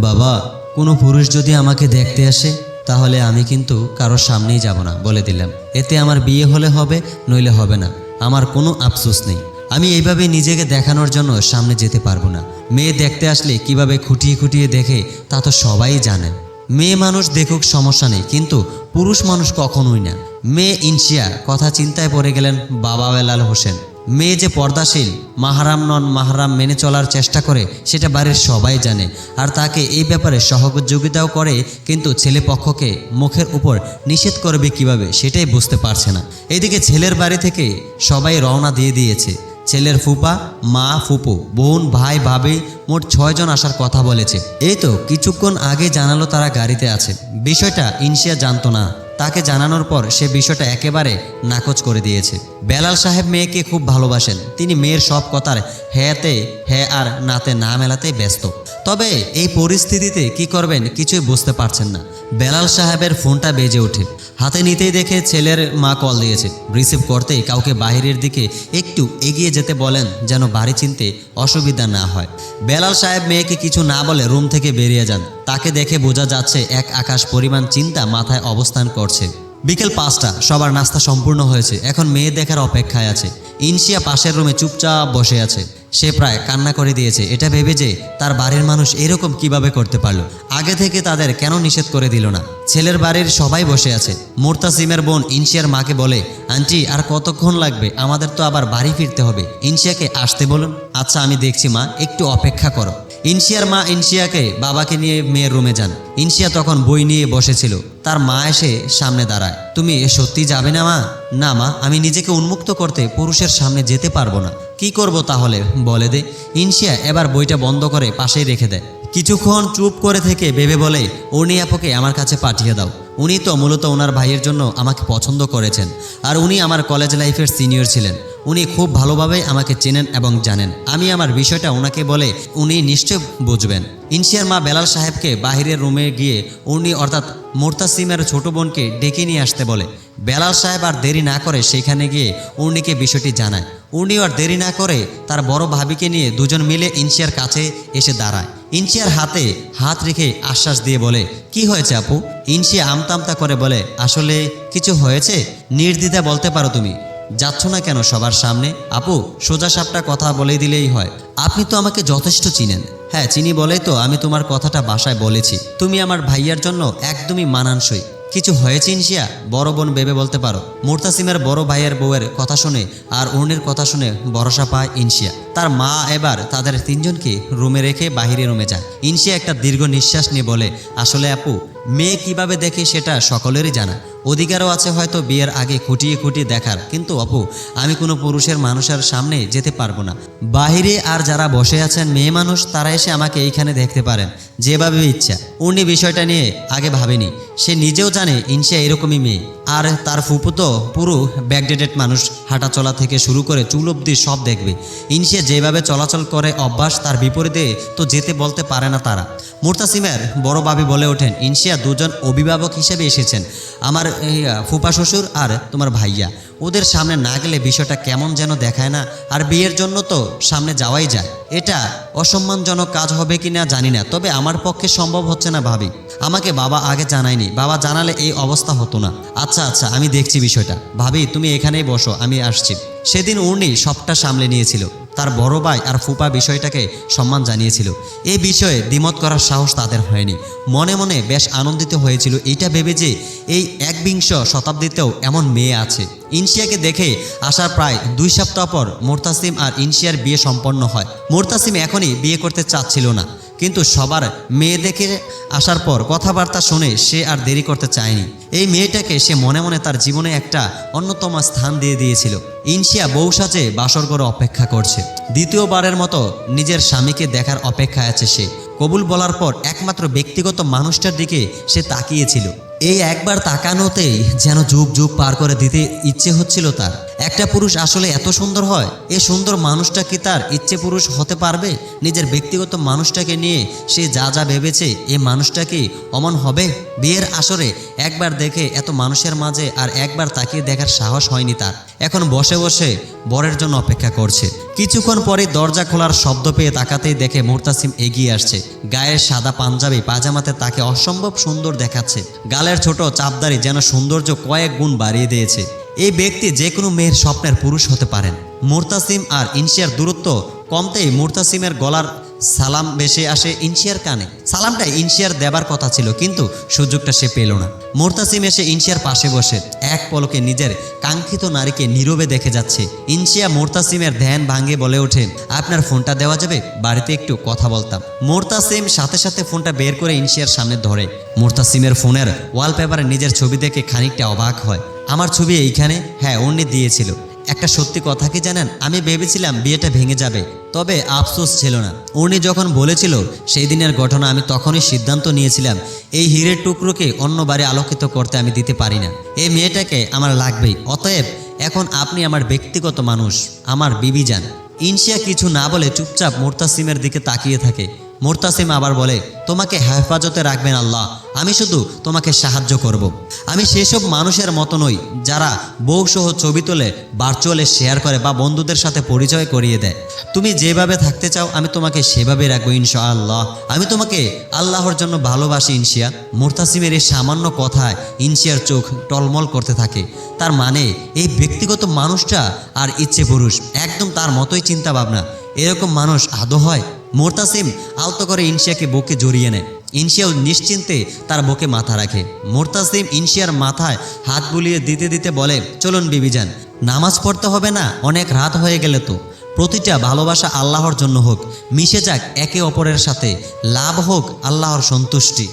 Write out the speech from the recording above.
বাবা, কোনো পুরুষ যদি আমাকে দেখতে আসে তাহলে আমি কিন্তু কারোর সামনেই যাব না, বলে দিলাম। এতে আমার বিয়ে হলে হবে, নইলে হবে না, আমার কোনো আফসোস নেই। আমি এইভাবে নিজেকে দেখানোর জন্য সামনে যেতে পারবো না। মেয়ে দেখতে আসলে কিভাবে খুঁটিয়ে খুঁটিয়ে দেখে তা তো সবাই জানেন। মেয়ে মানুষ দেখুক, সমস্যা নেই, কিন্তু পুরুষ মানুষ কখনোই না। মেয়ে ইনশিয়া কথা চিন্তায় পড়ে গেলেন বাবা বেলাল হোসেন। মেয়ে যে পর্দাশীল, মাহারাম নন মাহারাম মেনে চলার চেষ্টা করে সেটা বাড়ির সবাই জানে, আর তাকে এই ব্যাপারে সহযোগিতাও করে, কিন্তু ছেলে পক্ষকে মুখের উপর নিষেধ করবে কিভাবে সেটাই বুঝতে পারছে না। এদিকে ছেলের বাড়ি থেকে সবাই রওনা দিয়ে দিয়েছে। ছেলের ফুপা, মা, ফুপু, বোন, ভাই, ভাবি মোট 6 জন আসার কথা বলেছে। এই তো কিছুক্ষণ আগে জানালো তারা গাড়িতে আছে। বিষয়টা ইনশিয়া জানতো না। তাকে জানানোর পর সে বিষয়টা একেবারে নাকচ করে দিয়েছে। বেলাল সাহেব মেয়েকে খুব ভালোবাসেন। তিনি মেয়ের সব কথার হ্যাঁতে হ্যাঁ আর নাতে না মেলাতে ব্যস্ত। তবে এই পরিস্থিতিতে কি করবেন কিছুই বুঝতে পারছেন না। বেলাল সাহেবের ফোনটা বেজে ওঠে। হাতে নিতেই দেখে ছেলের মা কল দিয়েছে। রিসিভ করতেই কাউকে বাহিরের দিকে একটু এগিয়ে যেতে বলেন, যেন বাড়ি চিনতে অসুবিধা না হয়। বেলাল সাহেব মেয়েকে কিছু না বলে রুম থেকে বেরিয়ে যান। তাকে দেখে বোঝা যাচ্ছে এক আকাশ পরিমাণ চিন্তা মাথায় অবস্থান করছে। বিকেল 5টা, সবার নাস্তা সম্পূর্ণ হয়েছে। এখন মেয়ে দেখার অপেক্ষায় আছে। ইনশিয়া পাশের রুমে চুপচাপ বসে আছে। সে প্রায় কান্না করে দিয়েছে, এটা ভেবে যে তার বাড়ির মানুষ এরকম কিভাবে করতে পারলো। আগে থেকে তাদের কেন নিষেধ করে দিল না। ছেলের বাড়ির সবাই বসে আছে। মুরতাসিমের বোন ইনশিয়ার মাকে বলে, আন্টি আর কতক্ষণ লাগবে, আমাদের তো আবার বাড়ি ফিরতে হবে, ইনশিয়াকে আসতে বলুন। আচ্ছা আমি দেখছি মা, একটু অপেক্ষা করো। ইনশিয়ার মা ইনশিয়াকে বাবাকে নিয়ে মেয়ের রুমে যান। ইনশিয়া তখন বই নিয়ে বসেছিল। তার মা এসে সামনে দাঁড়ায়। তুমি সত্যি যাবে না মা? না মা, আমি নিজেকে উন্মুক্ত করতে পুরুষের সামনে যেতে পারবো না। কি করব তাহলে বলে দে। ইনশিয়া এবার বইটা বন্ধ করে পাশেই রেখে দেয়। কিছুক্ষণ চুপ করে থেকে ভেবে বলে, উনি আপুকে আমার কাছে পাঠিয়ে দাও। উনি তো মূলত ওনার ভাইয়ের জন্য আমাকে পছন্দ করেছেন, আর উনি আমার কলেজ লাইফের সিনিয়র ছিলেন। উনি খুব ভালোভাবে আমাকে চেনেন এবং জানেন। আমি আমার বিষয়টা ওনাকে বলে উনি নিশ্চয় বুঝবেন। ইনশিয়ার মা বেলাল সাহেবকে বাহিরের রুমে গিয়ে উনি অর্থাৎ মুরতাসিমের ছোট বোনকে ডেকে নিয়ে আসতে বলে। বেলাল সাহেব আর দেরি না করে সেখানে গিয়ে উর্নিকে বিষয়টি জানায়। উর্নিও আর দেরি না করে তার বড় ভাবিকে নিয়ে দুজন মিলে ইনশিয়ার কাছে এসে দাঁড়ায়। ইনশিয়ার হাতে হাত রেখে আশ্বাস দিয়ে বলে, কি হয়েছে আপু? ইনশিয়া আমতা করে বলে, আসলে কিছু হয়েছে, নির্দ্বিধা বলতে পারো তুমি। যাচ্ছ না কেন সবার সামনে? আপু সোজা সাপটা কথা বলে দিলেই হয়। আপনি তো আমাকে যথেষ্ট চিনেন। হ্যাঁ চিনি বলেই তো আমি তোমার কথাটা বাসায় বলেছি। তুমি আমার ভাইয়ার জন্য একদমই মানানসই। কিছু হয়েছে ইনশিয়া? বড় বোন ভেবে বলতে পারো। মুরতাসিমের বড় ভাইয়ের বউয়ের কথা শুনে আর উর্নির কথা শুনে ভরসা পায় ইনশিয়া। তার মা এবার তাদের 3 জনকে রুমে রেখে বাহিরে রুমে যায়। ইনশিয়া একটা দীর্ঘ নিঃশ্বাস নিয়ে বলে, আসলে আপু মেয়ে কিভাবে দেখে সেটা সকলেরই জানা। অধিকারও আছে হয়তো বিয়ের আগে খুঁটিয়ে দেখার, কিন্তু আপু আমি কোনো পুরুষের মানুষের সামনে যেতে পারবো না। বাহিরে আর যারা বসে আছেন মেয়ে মানুষ, তারা এসে আমাকে এইখানে দেখতে পারেন যেভাবে ইচ্ছা। উনি বিষয়টা নিয়ে আগে ভাবেনি। সে নিজেও জানে ইনশিয়া এরকমই মেয়ে, আর তার ফুপু তো পুরো ব্যাকডেটেড মানুষ। হাঁটা চলা থেকে শুরু করে চুল অবধি সব দেখবে। ইনশিয়া যেভাবে চলাচল করে অভ্যাস, তার বিপরীতে তো যেতে বলতে পারে না তারা। মুরতাসিমের বড় ভাবি বলে ওঠেন, ইনশিয়া 2 জন অভিভাবক হিসেবে এসেছেন, আমার ফুপা শ্বশুর আর তোমার ভাইয়া। ওদের সামনে না গেলে বিষয়টা কেমন যেন দেখায় না। আর বিয়ের জন্য তো সামনে যাওয়াই যায়। এটা অসম্মানজনক কাজ হবে কি না জানি না, তবে আমার পক্ষে সম্ভব হচ্ছে না ভাবি। আমাকে বাবা আগে জানায়নি, বাবা জানালে এই অবস্থা হতো না। আচ্ছা আমি দেখছি বিষয়টা। ভাবি তুমি এখানেই বসো, আমি আসছি। সেদিন উর্নি সবটা সামলে নিয়েছিল। তার বড় ভাই আর ফুপা বিষয়টাকে সম্মান জানিয়েছিল। এই বিষয়ে দ্বিমত করার সাহস তাদের হয়নি। মনে মনে বেশ আনন্দিত হয়েছিল এটা ভেবে যে এই 21 শতাব্দীতেও এমন মেয়ে আছে। ইনশিয়াকে দেখে আসার প্রায় 2 সপ্তাহ পর মুরতাসিম আর ইনশিয়ার বিয়ে সম্পন্ন হয়। মুরতাসিম এখনই বিয়ে করতে চাচ্ছিল না, কিন্তু সবার মেয়ে দেখে আসার পর কথাবার্তা শুনে সে আর দেরি করতে চায়নি। এই মেয়েটাকে সে মনে মনে তার জীবনে একটা অন্যতম স্থান দিয়ে দিয়েছিল। ইনশিয়া বউ সাজে বাসর করে অপেক্ষা করছে। দ্বিতীয়বারের মতো নিজের স্বামীকে দেখার অপেক্ষায় আছে সে। কবুল বলার পর একমাত্র ব্যক্তিগত মানুষটার দিকে সে তাকিয়েছিল। এই একবার তাকানোতেই যেন যুগ যুগ পার করে দিতে ইচ্ছে হচ্ছিল তার। একটা পুরুষ আসলে এত সুন্দর হয়? এ সুন্দর মানুষটা কি তার ইচ্ছে পুরুষ হতে পারবে? নিজের ব্যক্তিগত মানুষটাকে নিয়ে সে যা যা ভেবেছে, এ মানুষটা কি অমন হবে? বিয়ের আসরে একবার দেখে এত মানুষের মাঝে আর একবার তাকিয়ে দেখার সাহস হয়নি তার। এখন বসে বসে বরের জন্য অপেক্ষা করছে। কিছুক্ষণ পরে দরজা খোলার শব্দ পেয়ে তাকাতেই দেখে মুরতাসিম এগিয়ে আসছে। গায়ের সাদা পাঞ্জাবি পাজামাতে তাকে অসম্ভব সুন্দর দেখাচ্ছে। গালের ছোট চাপদারি যেন সৌন্দর্য কয়েক গুণ বাড়িয়ে দিয়েছে। এই ব্যক্তি যে কোনো মেয়ের স্বপ্নের পুরুষ হতে পারেন। মুরতাসিম আর ইনশিয়ার দূরত্ব কমতেই মুরতাসিমের গলার সালাম ভেসে আসে ইনশিয়ার কানে। সালামটা ইনশিয়ার দেবার কথা ছিল, কিন্তু সুযোগটা সে পেল না। মুরতাসিম এসে ইনশিয়ার পাশে বসে এক পলকে নিজের কাঙ্ক্ষিত নারীকে নীরবে দেখে যাচ্ছে। ইনশিয়া মুরতাসিমের ধ্যান ভাঙে বলে ওঠে, আপনার ফোনটা দেওয়া যাবে? বাড়িতে একটু কথা বলতাম। মুরতাসিম সাথে সাথে ফোনটা বের করে ইনশিয়ার সামনে ধরে। মুরতাসিমের ফোনের ওয়ালপেপারে নিজের ছবি দেখে খানিকটা অবাক হয়। আমার ছবি এইখানে? হ্যাঁ, উনি দিয়েছিল। একটা সত্যি কথা কি জানেন, আমি ভেবেছিলাম বিয়েটা ভেঙে যাবে, তবে আফসোস ছিল না। উনি যখন বলেছিল সেই দিনের ঘটনা, আমি তখনই সিদ্ধান্ত নিয়েছিলাম এই হীরের টুকরোকে অন্য বারে আলোকিত করতে আমি দিতে পারি না। এই মেয়েটাকে আমার লাগবেই। অতএব এখন আপনি আমার ব্যক্তিগত মানুষ, আমার বিবি যান। ইনশিয়া কিছু না বলে চুপচাপ মুরতাসিমের দিকে তাকিয়ে থাকে। মুরতাসিম আবার বলে, তোমাকে হেফাজতে রাখবেন আল্লাহ, আমি শুধু তোমাকে সাহায্য করব। আমি সেসব মানুষের মতো নই যারা বউসহ ছবি তোলে ভার্চুয়ালে শেয়ার করে বা বন্ধুদের সাথে পরিচয় করিয়ে দেয়। তুমি যেভাবে থাকতে চাও আমি তোমাকে সেভাবে রাখবো ইনশাআল্লাহ। আমি তোমাকে আল্লাহর জন্য ভালোবাসি ইনশিয়া। মুরতাসিমের এই সামান্য কথায় ইনশিয়ার চোখ টলমল করতে থাকে। তার মানে এই ব্যক্তিগত মানুষটা আর ইচ্ছে পুরুষ একদম তার মতোই চিন্তা ভাবনা। এরকম মানুষ আদৌ হয়? মুরতাসিম আলতো করে ইনশিয়াকে বুকে জড়িয়ে নেয়। ইনশিয়াও নিশ্চিন্তে তার বুকে মাথা রাখে। মুরতাসিম ইনশিয়ার মাথায় হাত বুলিয়ে দিতে দিতে বলে, চলুন বিবিজান, নামাজ পড়তে হবে না? অনেক রাত হয়ে গেলে তো। প্রতিটা ভালোবাসা আল্লাহর জন্য হোক, মিশে যাক একে অপরের সাথে, লাভ হোক আল্লাহর সন্তুষ্টি।